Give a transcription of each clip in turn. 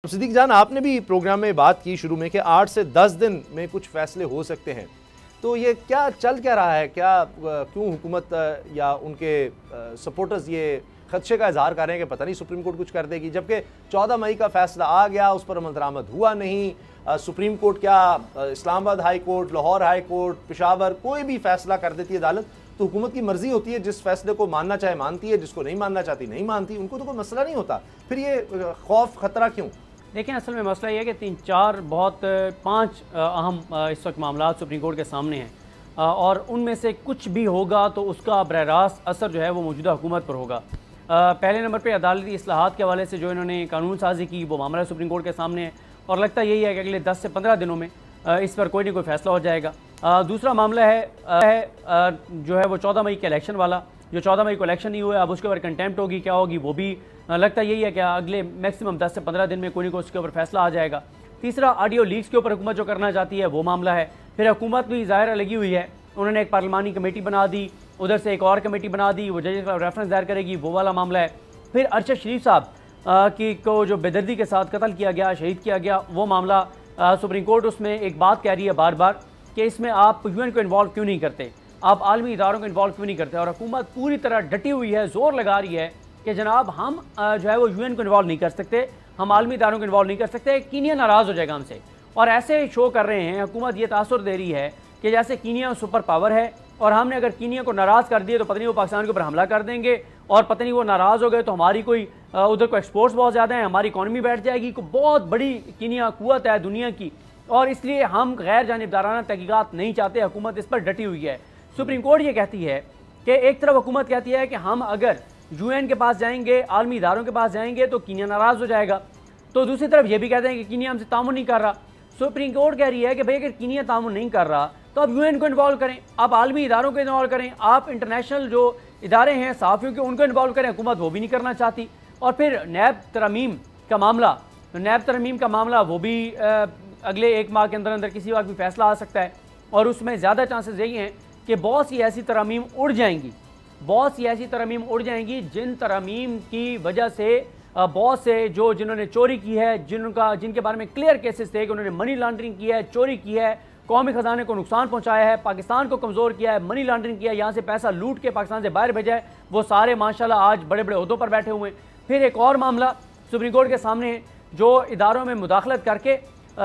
सिद्दीक जान, आपने भी प्रोग्राम में बात की शुरू में कि 8 से 10 दिन में कुछ फैसले हो सकते हैं, तो ये क्या चल क्या रहा है? क्यों हुकूमत या उनके सपोर्टर्स ये खदशे का इजहार कर रहे हैं कि पता नहीं सुप्रीम कोर्ट कुछ कर देगी, जबकि 14 मई का फैसला आ गया, उस पर अमल दरामद हुआ नहीं। सुप्रीम कोर्ट क्या, Islamabad high court, Lahore high court, Peshawar, कोई भी फैसला कर देती है अदालत, तो हुकूमत की मर्जी होती है, जिस फैसले को मानना चाहे मानती है, जिसको नहीं मानना चाहती नहीं मानती, उनको तो कोई मसला नहीं होता। फिर ये खौफ खतरा क्यों? देखिए, असल में मसला ये है कि 5 अहम इस वक्त मामला सुप्रीम कोर्ट के सामने हैं, और उनमें से कुछ भी होगा तो उसका बरह रास्त असर जो है वो मौजूदा हुकूमत पर होगा। पहले नंबर पे अदालती इस्लाहात के हवाले से जो इन्होंने कानून साजी की वो मामला सुप्रीम कोर्ट के सामने है, और लगता यही है कि अगले 10 से 15 दिनों में इस पर कोई ना कोई फैसला हो जाएगा। दूसरा मामला है जो है वो 14 मई के इलेक्शन वाला, जो 14 मई को इलेक्शन नहीं हुआ, अब उसके ऊपर कंटेम्प्ट होगी, क्या होगी वो भी लगता यही है कि अगले मैक्सिमम 10 से 15 दिन में कोई ना कोई उसके ऊपर फैसला आ जाएगा। तीसरा, ऑडियो लीक्स के ऊपर हुकूमत जो करना चाहती है वो मामला है। फिर हुकूमत भी ज़ाहिर लगी हुई है, उन्होंने एक पार्लिमानी कमेटी बना दी, उधर से एक और कमेटी बना दी, वो जजेस का रेफरेंस दायर करेगी, वो वाला मामला है। फिर अरशद शरीफ साहब को जो बेदर्दी के साथ कत्ल किया गया, शहीद किया गया, वो मामला सुप्रीम कोर्ट उसमें एक बात कह रही है बार बार कि इसमें आप यूएन को इन्वॉल्व क्यों नहीं करते, आप आलमी इदारों को इन्वॉल्व क्यों नहीं करते, और हुकूमत पूरी तरह डटी हुई है, जोर लगा रही है कि जनाब हम जो है वो यूएन को इन्वॉल्व नहीं कर सकते, हम आलमी इदारों को इन्वॉल्व नहीं कर सकते, कीनिया नाराज़ हो जाएगा हमसे। और ऐसे शो कर रहे हैं, हुकूमत ये तासुर दे रही है कि जैसे कीनिया सुपर पावर है, और हमने अगर कीनिया को नाराज़ कर दिए तो पता नहीं वो पाकिस्तान के ऊपर हमला कर देंगे, और पता नहीं वो नाराज़ हो गए तो हमारी कोई उधर को एक्सपोर्ट्स बहुत ज़्यादा है, हमारी इकॉनमी बैठ जाएगी, को बहुत बड़ी कीनिया कुव्वत है दुनिया की, और इसलिए हम गैर जानिबदाराना तहकीकात नहीं चाहते। हुकूमत इस पर डटी हुई है। सुप्रीम कोर्ट ये कहती है कि एक तरफ हुकूमत कहती है कि हम अगर यूएन के पास जाएंगे, आलमी इदारों के पास जाएंगे तो कीनिया नाराज़ हो जाएगा, तो दूसरी तरफ ये भी कहते हैं कि कीनिया हमसे तामुन नहीं कर रहा। सुप्रीम कोर्ट कह रही है कि भाई अगर कीनिया तामुन नहीं कर रहा तो आप यूएन को इन्वॉल्व करें, आप आलमी इदारों को इन्वॉल्व करें, आप इंटरनेशनल जो इदारे हैं सहाफ़ियों के उनको इन्वॉल्व करें। हुकूमत वो भी नहीं करना चाहती। और फिर नैब तरमीम का मामला, नैब तरमीम का मामला वो भी अगले 1 माह के अंदर अंदर किसी वक्त भी फैसला आ सकता है, और उसमें ज़्यादा चांसेस यही हैं कि बहुत सी ऐसी तरमीम उड़ जाएंगी, बहुत सी ऐसी तरमीम उड़ जाएंगी जिन तरमीम की वजह से बहुत से जिन्होंने चोरी की है, जिनके बारे में क्लियर केसेस थे कि उन्होंने मनी लॉन्ड्रिंग की है, चोरी की है, कौमी ख़जाने को नुकसान पहुंचाया है, पाकिस्तान को कमज़ोर किया है, मनी लॉन्ड्रिंग किया है, यहाँ से पैसा लूट के पाकिस्तान से बाहर भेजा है, वो सारे माशाल्लाह आज बड़े बड़े ओहदों पर बैठे हुए हैं। फिर एक और मामला सुप्रीम कोर्ट के सामने है, जो इदारों में मुदाखलत करके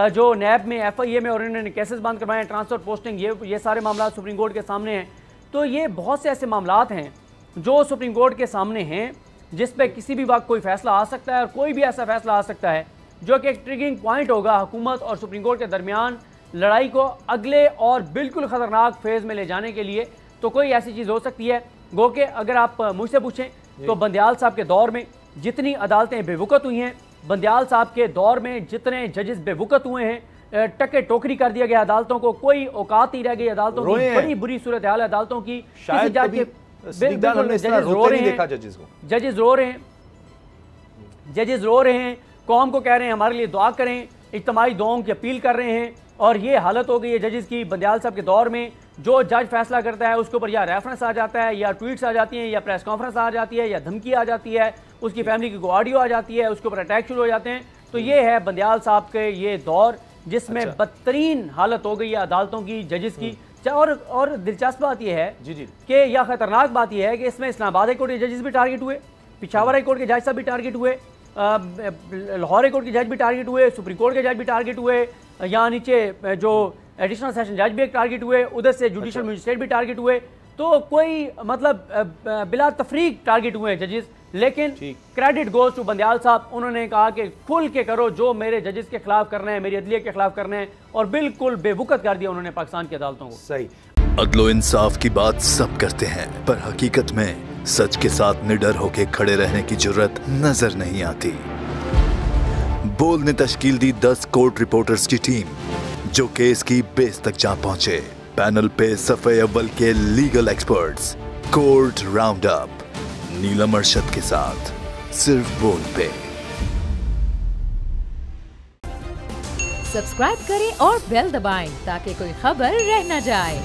जो नैब में, FIA में, और इन्होंने केसेस बंद करवाए, ट्रांसफ़र पोस्टिंग, ये सारे मामला सुप्रीम कोर्ट के सामने हैं। तो ये बहुत से ऐसे मामलात हैं जो सुप्रीम कोर्ट के सामने हैं जिस पे किसी भी वक्त कोई फैसला आ सकता है, और कोई भी ऐसा फैसला आ सकता है जो कि एक ट्रिगरिंग पॉइंट होगा हुकूमत और सुप्रीम कोर्ट के दरमियान लड़ाई को अगले और बिल्कुल ख़तरनाक फेज़ में ले जाने के लिए। तो कोई ऐसी चीज़ हो सकती है, गो कि अगर आप मुझसे पूछें तो बंदयाल साहब के दौर में जितनी अदालतें बेवकूफ़ हुई हैं, बंदयाल साहब के दौर में जितने जजेस बेवकूफ़ हुए हैं, टके टोकरी कर दिया गया अदालतों को, कोई औकात नहीं रह गई अदालतों की, बड़ी बुरी सूरत हाल है अदालतों की। जजेस रो रहे हैं, जजेस रो रहे हैं, कौम को कह रहे हैं हमारे लिए दुआ करें, इज्तिमाई दुआओं की अपील कर रहे हैं, और ये हालत हो गई है जजेस की। बंदयाल साहब के दौर में जो जज फैसला करता है उसके ऊपर या रेफरेंस आ जाता है, या ट्वीट्स आ जाती हैं, या प्रेस कॉन्फ्रेंस आ जाती है, या धमकी आ जाती है, उसकी फैमिली की ऑडियो आ जाती है, उसके ऊपर अटैक शुरू हो जाते हैं। तो ये है बंदयाल साहब के ये दौर जिसमें बदतरीन हालत हो गई है अदालतों की, जजेस की। और दिलचस्प बात यह है कि या खतरनाक बात यह है कि इसमें इस्लामाबाद हाई कोर्ट के जजेस भी टारगेट हुए, पेशावर हाई कोर्ट के जज साहब भी टारगेट हुए, लाहौर हाई कोर्ट के जज भी टारगेट हुए, सुप्रीम कोर्ट के जज भी टारगेट हुए, यहाँ नीचे जो एडिशनल सेशन जज भी एक टारगेट हुए, उधर से जुडिशल मजिस्ट्रेट भी टारगेट हुए। तो कोई मतलब बिला तफरीक टारगेट हुए हैं जजेस। लेकिन क्रेडिट गोज टू बंदयाल साहब, उन्होंने कहा कि खुल के करो जो मेरे जजेस के खिलाफ करना है, मेरी अदलिया के खिलाफ करना है, और बिल्कुल बेवकूफ़ कर दिया उन्होंने पाकिस्तान की अदालतों को। सही। अदलो इंसाफ की बात सब करते हैं, पर हकीकत में सच के साथ निडर होकर खड़े रहने की जुर्रत नजर नहीं आती। बोल ने तश्कील दी 10 कोर्ट रिपोर्टर्स की टीम, जो केस की बेस तक जा पहुंचे। पैनल पे सफ़े अव्वल के legal experts, court round up, Neelam Arshad के साथ, सिर्फ बोल पे। सब्सक्राइब करें और बेल दबाएं ताकि कोई खबर रह न जाए।